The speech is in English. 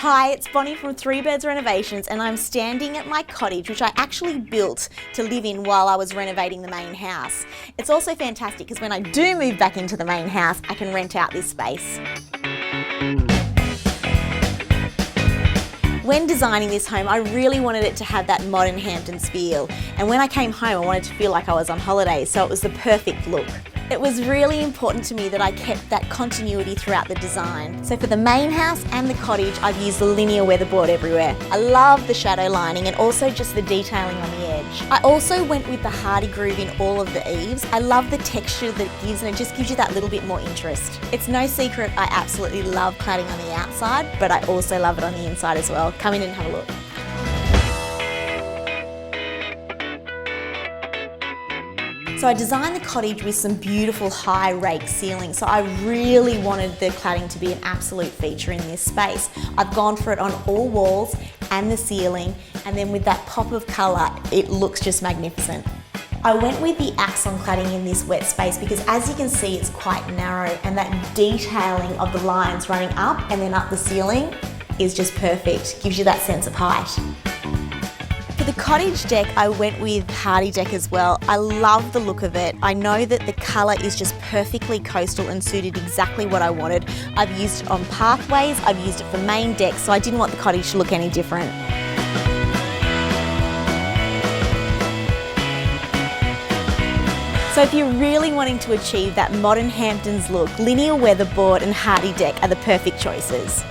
Hi, it's Bonnie from Birds Renovations, and I'm standing at my cottage, which I actually built to live in while I was renovating the main house. It's also fantastic because when I do move back into the main house, I can rent out this space. When designing this home, I really wanted it to have that modern Hamptons feel. And when I came home, I wanted to feel like I was on holiday, so it was the perfect look. It was really important to me that I kept that continuity throughout the design. So for the main house and the cottage, I've used the Linea weatherboard everywhere. I love the shadow lining and also just the detailing on the edge. I also went with the Hardie groove in all of the eaves. I love the texture that it gives, and it just gives you that little bit more interest. It's no secret I absolutely love cladding on the outside, but I also love it on the inside as well. Come in and have a look. So I designed the cottage with some beautiful high rake ceilings. So I really wanted the cladding to be an absolute feature in this space. I've gone for it on all walls and the ceiling, and then with that pop of colour, it looks just magnificent. I went with the Axon cladding in this wet space because, as you can see, it's quite narrow, and that detailing of the lines running up and then up the ceiling is just perfect. Gives you that sense of height. For the cottage deck, I went with HardieDeck as well. I love the look of it. I know that the colour is just perfectly coastal and suited exactly what I wanted. I've used it on pathways, I've used it for main decks, so I didn't want the cottage to look any different. So if you're really wanting to achieve that modern Hamptons look, Linea weatherboard and HardieDeck are the perfect choices.